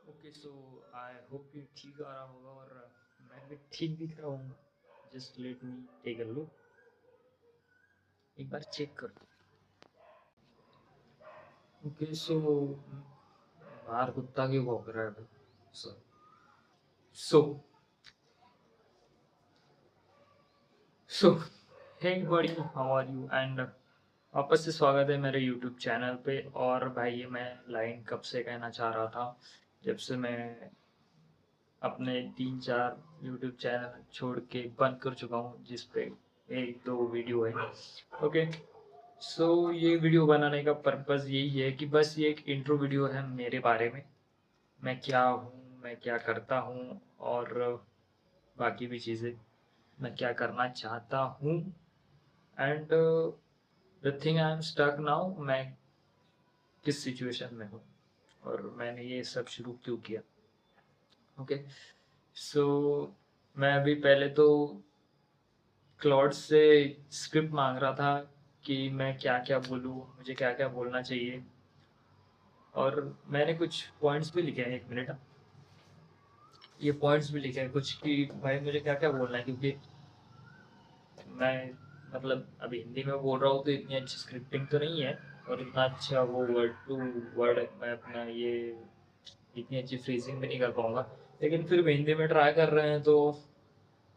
Okay so I hope ये ठीक आ रहा होगा और मैं भी ठीक दिख रहा हूँ। Just let me take a look. एक बार चेक कर दो। ओके सो बाहर कुत्ता क्यों भौंक रहा है भाई? सो सो सो हे बड़ी, हाउ आर यू? एंड वापस से स्वागत है मेरे यूट्यूब चैनल पे। और भाई ये मैं लाइन कब से कहना चाह रहा था, जब से मैं अपने 3-4 यूट्यूब चैनल छोड़ के बंद कर चुका हूँ, जिस पे 1-2 वीडियो है। ओके सो ये वीडियो बनाने का पर्पस यही है कि बस ये एक इंट्रो वीडियो है मेरे बारे में। मैं क्या हूँ, मैं क्या करता हूँ, और बाकी भी चीज़ें, मैं क्या करना चाहता हूँ। And the thing I am stuck now, मैं किस सिचुएशन में हूँ और मैंने ये सब शुरू क्यों किया। ओके सो मैं अभी पहले तो क्लॉड से स्क्रिप्ट मांग रहा था कि मैं क्या क्या बोलूँ, मुझे क्या क्या बोलना चाहिए। और मैंने कुछ पॉइंट्स भी लिखे हैं, 1 मिनट, ये पॉइंट्स भी लिखे हैं कुछ कि भाई मुझे क्या क्या बोलना है, क्योंकि मैं मतलब अभी हिंदी में बोल रहा हूँ तो इतनी अच्छी स्क्रिप्टिंग तो नहीं है, और इतना अच्छा वो वर्ड टू वर्ड मैं अपना ये इतनी अच्छी फ्रीजिंग भी नहीं कर पाऊंगा। लेकिन फिर भी हिंदी में ट्राई कर रहे हैं तो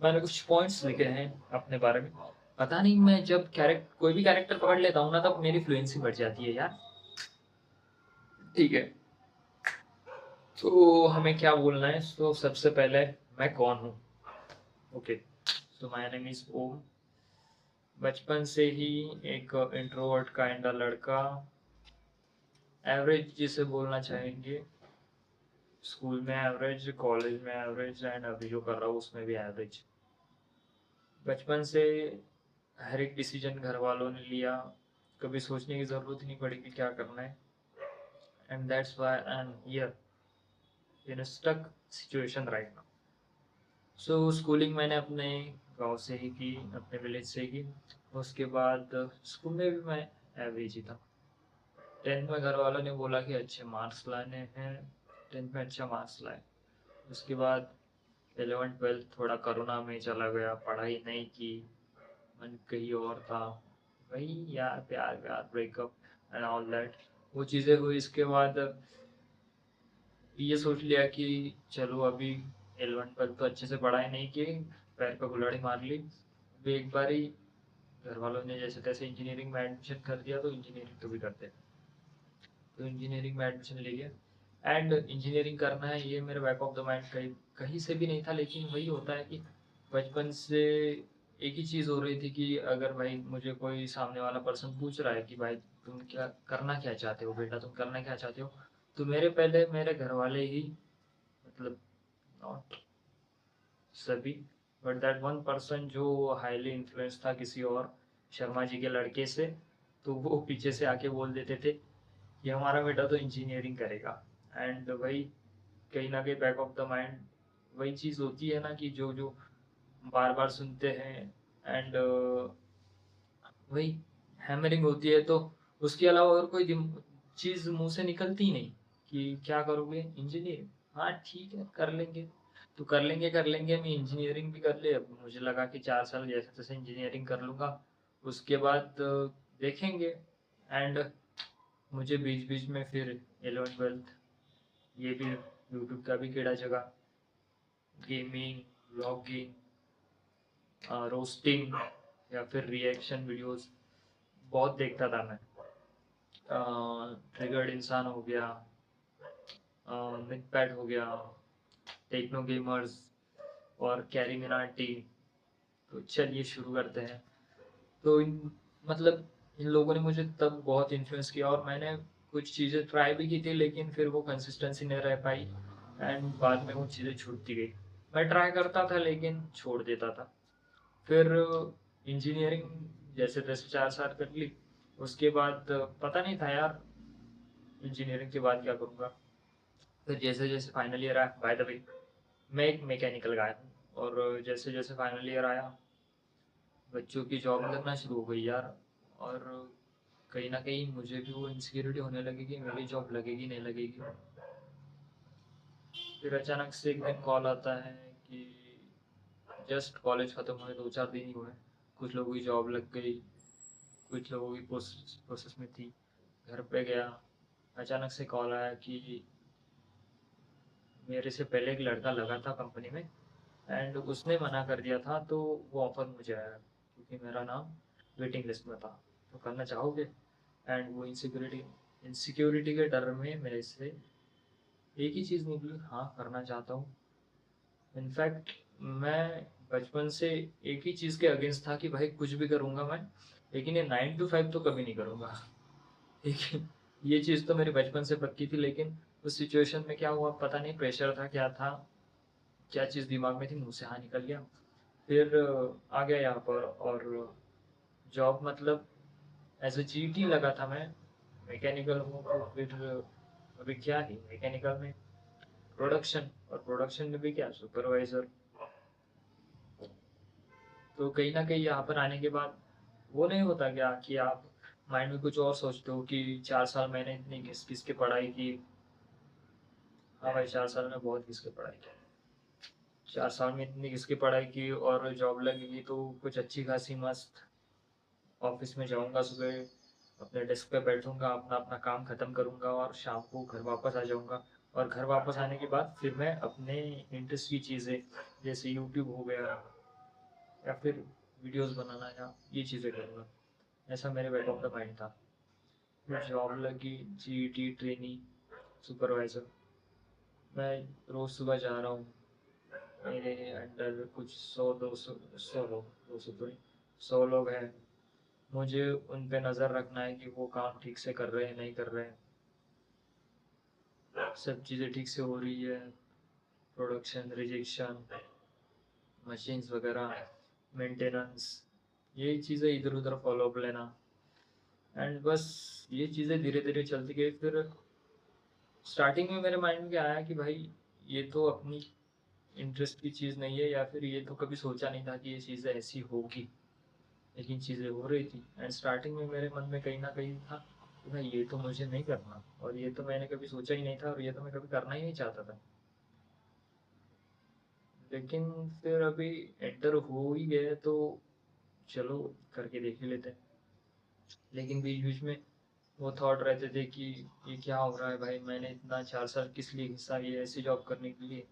मैंने कुछ पॉइंट्स लिखे हैं अपने बारे में। पता नहीं, मैं जब कैरेक्टर कोई भी कैरेक्टर पकड़ लेता हूँ ना, तब मेरी फ्लुएंसी बढ़ जाती है यार। ठीक है, तो हमें क्या बोलना है? तो सबसे पहले मैं कौन हूँ। Okay so my name is Om. बचपन से ही एक इंट्रोवर्ट काइंड लड़का, एवरेज जिसे बोलना चाहेंगे। स्कूल में एवरेज, कॉलेज में एवरेज, एंड अभी जो कर रहा हूँ उसमें भी एवरेज। बचपन से हर एक डिसीजन घर वालों ने लिया, कभी सोचने की ज़रूरत ही नहीं पड़ी कि क्या करना है। And that's why I am here in a stuck situation right now. So schooling मैंने अपने गांव से ही की, अपने विलेज से ही की। उसके बाद स्कूल में भी मैं एवरेज ही था। 10th में घर वालों ने बोला कि अच्छे मार्क्स लाने हैं, 10th में अच्छा मार्क्स लाए। उसके बाद 11th 12th थोड़ा कोरोना में चला गया, पढ़ाई नहीं की, मन कहीं और था। वही यार, प्यार प्यार, ब्रेकअप एंड ऑल दैट, वो चीज़ें हुई। इसके बाद ये सोच लिया कि चलो अभी 11th 12th तो अच्छे से पढ़ाई नहीं की, पैर पे कुल्हाड़ी मार ली। अभी एक बार ही घर वालों ने जैसे तैसे इंजीनियरिंग में एडमिशन कर दिया, तो इंजीनियरिंग तो भी करते हैं, तो इंजीनियरिंग में एडमिशन ले लिया। एंड इंजीनियरिंग करना है ये मेरे बैक ऑफ द माइंड कहीं कहीं से भी नहीं था। लेकिन वही होता है कि बचपन से एक ही चीज़ हो रही थी कि अगर भाई मुझे कोई सामने वाला पर्सन पूछ रहा है कि भाई तुम क्या करना, क्या चाहते हो बेटा, तुम करना क्या चाहते हो, तो मेरे पहले मेरे घर वाले ही, मतलब नॉट सभी, बट दैट वन पर्सन जो हाईली इन्फ्लुएंस था किसी और शर्मा जी के लड़के से, तो वो पीछे से आके बोल देते थे कि हमारा बेटा तो इंजीनियरिंग करेगा। एंड वही कहीं ना कहीं बैक ऑफ द माइंड वही चीज़ होती है ना, कि जो जो बार बार सुनते हैं। एंड वही हैमरिंग होती है, तो उसके अलावा और कोई चीज़ मुंह से निकलती ही नहीं कि क्या करोगे, इंजीनियर, हाँ ठीक है कर लेंगे। तो कर लेंगे, मैं इंजीनियरिंग भी कर ले। अब मुझे लगा कि 4 साल जैसे तैसे इंजीनियरिंग कर लूँगा, उसके बाद देखेंगे। एंड मुझे बीच बीच में फिर 11th 12th ये भी यूट्यूब का भी कीड़ा जगा, गेमिंग, व्लॉगिंग, रोस्टिंग या फिर रिएक्शन वीडियोस बहुत देखता था मैं। ट्रिगर्ड इंसान हो गया, मिथपैट हो गया, टेक्नो गेमर्स और कैरी मिनाटी। तो चलिए शुरू करते हैं। तो मतलब इन लोगों ने मुझे तब बहुत इन्फ्लुएंस किया, और मैंने कुछ चीज़ें ट्राई भी की थी, लेकिन फिर वो कंसिस्टेंसी नहीं रह पाई। एंड बाद में वो चीज़ें छूटती गई। मैं ट्राई करता था लेकिन छोड़ देता था। फिर इंजीनियरिंग जैसे तैसे 4 साल कर ली। उसके बाद पता नहीं था यार इंजीनियरिंग के बाद क्या करूँगा। फिर जैसे जैसे फाइनल ईयर आया, बाय द वे मैं एक मैकेनिकल गाय हूँ, और जैसे जैसे फाइनल ईयर आया, बच्चों की जॉब लगना शुरू हो गई यार। और कहीं ना कहीं मुझे भी वो इनसिक्योरिटी होने लगी कि मेरी जॉब लगेगी नहीं लगेगी। फिर अचानक से एक दिन कॉल आता है कि जस्ट कॉलेज ख़त्म हुए 2-4 दिन ही हुए, कुछ लोगों की जॉब लग गई, कुछ लोगों की प्रोसेस में थी। घर पे गया, अचानक से कॉल आया कि मेरे से पहले एक लड़का लगा था कंपनी में एंड उसने मना कर दिया था, तो वो ऑफर मुझे आया क्योंकि मेरा नाम वेटिंग लिस्ट में था। तो करना चाहोगे? एंड वो इनसिक्योरिटी के डर में मेरे से एक ही चीज़ निकली, हाँ करना चाहता हूँ। इनफैक्ट मैं बचपन से एक ही चीज़ के अगेंस्ट था कि भाई कुछ भी करूँगा मैं, लेकिन ये 9 to 5 तो कभी नहीं करूँगा। लेकिन ये चीज़ तो मेरे बचपन से पक्की थी, लेकिन उस सिचुएशन में क्या हुआ पता नहीं, प्रेशर था क्या था, क्या चीज़ दिमाग में थी, मुंह से हाँ निकल गया। फिर आ गया यहाँ पर, और जॉब मतलब एज अ जीटी लगा था मैं। मैकेनिकल हूँ तो फिर अभी क्या ही मैकेनिकल में प्रोडक्शन, और प्रोडक्शन में भी क्या सुपरवाइजर। तो कहीं ना कहीं यहाँ पर आने के बाद वो नहीं होता क्या कि आप माइंड में कुछ और सोचते हो कि 4 साल मैंने इतनी घिस घिस के पढ़ाई की। हाँ भाई, 4 साल में बहुत घिस के पढ़ाई की। 4 साल में इतनी घिस के पढ़ाई की और जॉब लगेगी तो कुछ अच्छी खासी मस्त ऑफिस में जाऊंगा, सुबह अपने डेस्क पे बैठूंगा, अपना अपना काम खत्म करूंगा और शाम को घर वापस आ जाऊंगा। और घर वापस आने के बाद फिर मैं अपने इंटरेस्ट की चीज़ें जैसे यूट्यूब हो गया या फिर वीडियोस बनाना या ये चीज़ें करूँगा। ऐसा मेरे बैक ऑफ द माइंड था। फिर जॉब लगी, जीईटी ट्रेनी सुपरवाइज़र। मैं रोज़ सुबह जा रहा हूँ, मेरे अंडर कुछ 100-200, 100 लोग, 200 तो नहीं, 100 लोग हैं। मुझे उन पे नज़र रखना है कि वो काम ठीक से कर रहे हैं नहीं कर रहे हैं, सब चीज़ें ठीक से हो रही है, प्रोडक्शन, रिजेक्शन, मशीन्स वगैरह, मेंटेनेंस, यही चीज़ें इधर उधर फॉलो अप लेना। एंड बस ये चीज़ें धीरे धीरे चलती गई। फिर स्टार्टिंग में मेरे माइंड में क्या आया कि भाई ये तो अपनी इंटरेस्ट की चीज़ नहीं है, या फिर ये तो कभी सोचा नहीं था कि ये चीज़ें ऐसी होगी, लेकिन चीज़ें हो रही थी। एंड स्टार्टिंग में मेरे मन में कहीं ना कहीं था कि भाई ये तो मुझे नहीं करना, और ये तो मैंने कभी सोचा ही नहीं था, और ये तो मैं कभी करना ही नहीं चाहता था। लेकिन फिर अभी एंटर हो ही गए तो चलो करके देख ही लेते हैं। लेकिन बीच बीच में वो थॉट रहते थे कि ये क्या हो रहा है भाई, मैंने इतना 4 साल किस लिए घिसा ये ऐसी जॉब करने के लिए,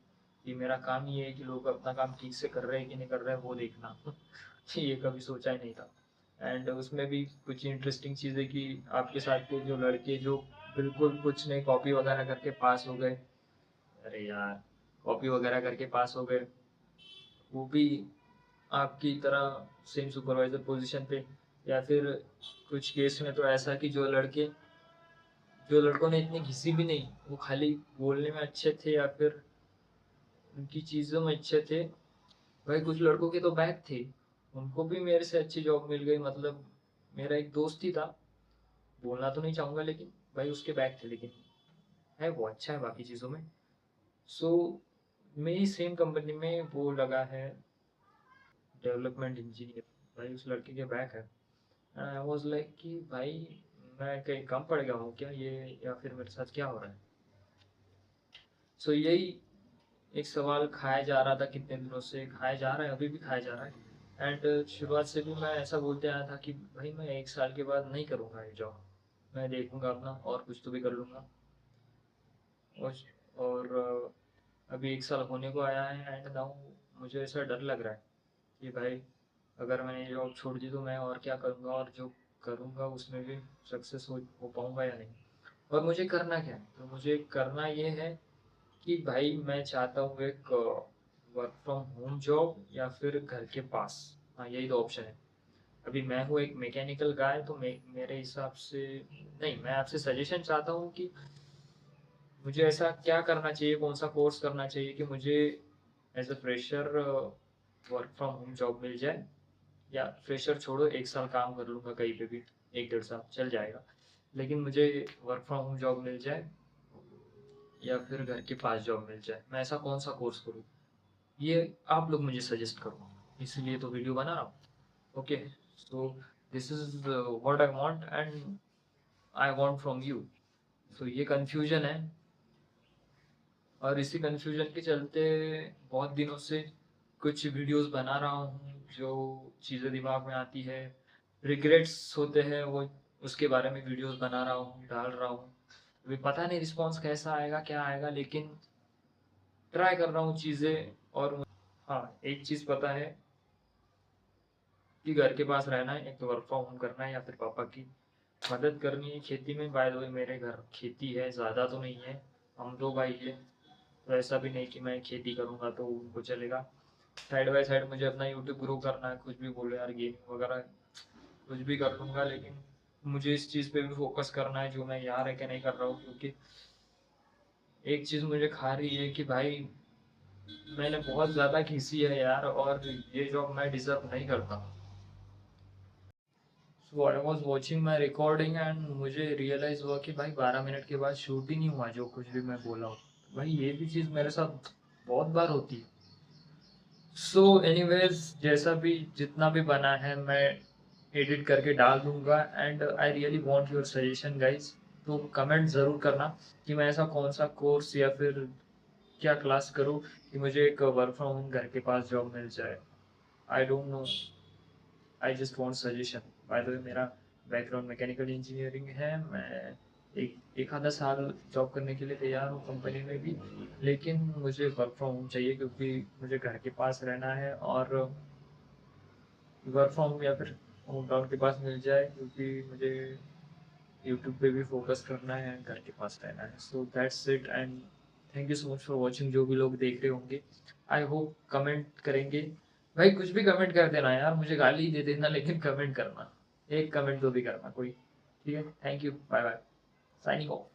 कि मेरा काम ही है कि लोग अपना काम ठीक से कर रहे हैं कि नहीं कर रहे हैं वो देखना। ये कभी सोचा ही नहीं था। एंड उसमें भी कुछ इंटरेस्टिंग चीज़ें कि आपके साथ के जो लड़के जो बिल्कुल कुछ नहीं, कॉपी वगैरह करके पास हो गए, अरे यार कॉपी वगैरह करके पास हो गए, वो भी आपकी तरह सेम सुपरवाइजर पोजीशन पे। या फिर कुछ केस में तो ऐसा कि जो लड़कों ने इतनी घिसी भी नहीं, वो खाली बोलने में अच्छे थे या फिर उनकी चीज़ों में अच्छे थे। भाई कुछ लड़कों के तो बैक थे, उनको भी मेरे से अच्छी जॉब मिल गई। मतलब मेरा एक दोस्त ही था, बोलना तो नहीं चाहूँगा, लेकिन भाई उसके बैक थे, लेकिन है वो अच्छा है बाकी चीज़ों में। सो मेरी सेम कंपनी में वो लगा है डेवलपमेंट इंजीनियर। भाई उस लड़के के बैक है। आई वाज लाइक कि भाई मैं कहीं कम पड़ गया हूँ क्या ये, या फिर मेरे साथ क्या हो रहा है। सो यही एक सवाल खाया जा रहा था, कितने दिनों से खाया जा रहा है, अभी भी खाया जा रहा है। एंड शुरुआत से भी मैं ऐसा बोलते आया था कि भाई मैं 1 साल के बाद नहीं करूँगा ये जॉब, मैं देखूंगा अपना और कुछ तो भी कर लूँगा। और, अभी 1 साल होने को आया है एंड नाउ मुझे ऐसा डर लग रहा है कि भाई अगर मैंने ये जॉब छोड़ दी तो मैं और क्या करूँगा, और जो करूँगा उसमें भी सक्सेस हो पाऊँगा या नहीं। और मुझे करना क्या है, तो मुझे करना ये है कि भाई मैं चाहता हूँ एक वर्क फ्रॉम होम जॉब या फिर घर के पास। हाँ यही दो ऑप्शन है। अभी मैं हूँ एक मैकेनिकल गाय, तो मेरे हिसाब से नहीं, मैं आपसे सजेशन चाहता हूँ कि मुझे ऐसा क्या करना चाहिए, कौन सा कोर्स करना चाहिए कि मुझे as a fresher work from home job मिल जाए। या फ्रेशर छोड़ो, 1 साल काम कर लूँगा कहीं पे भी, 1-1.5 साल चल जाएगा, लेकिन मुझे वर्क फ्रॉम होम जॉब मिल जाए या फिर घर के पास जॉब मिल जाए। मैं ऐसा कौन सा कोर्स करूँ, ये आप लोग मुझे सजेस्ट करो, इसीलिए तो वीडियो बना रहा हूँ। Okay, so this is what I want and I want from you. तो ये कंफ्यूजन है, और इसी कन्फ्यूजन के चलते बहुत दिनों से कुछ वीडियोस बना रहा हूँ, जो चीज़ें दिमाग में आती है, रिग्रेट्स होते हैं, वो उसके बारे में वीडियोस बना रहा हूँ, डाल रहा हूँ। अभी पता नहीं रिस्पॉन्स कैसा आएगा, क्या आएगा, लेकिन ट्राई कर रहा हूँ चीज़ें। और हाँ, एक चीज़ पता है कि घर के पास रहना है, एक तो वर्क फ्रॉम होम करना है या फिर पापा की मदद करनी है खेती में। बाय द वे मेरे घर खेती है, ज़्यादा तो नहीं है, हम दो भाई है, तो ऐसा भी नहीं कि मैं खेती करूँगा तो उनको चलेगा। साइड बाय साइड मुझे अपना यूट्यूब ग्रो करना है, कुछ भी बोलो यार, गेमिंग वगैरह कुछ भी कर लूँगा, लेकिन मुझे इस चीज़ पे भी फोकस करना है जो मैं यहाँ रह के नहीं कर रहा हूँ। क्योंकि एक चीज़ मुझे खा रही है कि भाई मैंने बहुत ज़्यादा खींची है यार, और ये जॉब मैं डिजर्व नहीं करता। So I was watching my recording and मुझे रियलाइज हुआ कि भाई 12 मिनट के बाद शूट ही नहीं हुआ जो कुछ भी मैं बोला हूँ। भाई ये भी चीज़ मेरे साथ बहुत बार होती है। सो एनीवेज, जैसा भी जितना भी बना है मैं एडिट करके डाल दूंगा। And I really want your suggestion guys. तो कमेंट ज़रूर करना कि मैं ऐसा कौन सा कोर्स या फिर क्या क्लास करूँ कि मुझे एक वर्क फ्रॉम होम घर के पास जॉब मिल जाए। I don't know, I just want suggestion. By the way मेरा बैकग्राउंड मैकेनिकल इंजीनियरिंग है। मैं एक आधा साल जॉब करने के लिए तैयार हूँ कंपनी में भी, लेकिन मुझे वर्क फ्रॉम होम चाहिए क्योंकि मुझे घर के पास रहना है। और वर्क फ्रॉम होम या फिर होम टाउन के पास मिल जाए क्योंकि मुझे यूट्यूब पे भी फोकस करना है, घर के पास रहना है। So that's it and thank you so much for watching. जो भी लोग देख रहे होंगे, आई होप कमेंट करेंगे। भाई कुछ भी कमेंट कर देना यार, मुझे गाली ही दे देना, लेकिन कमेंट करना, एक कमेंट तो भी करना कोई। ठीक है, thank you, bye bye, signing of.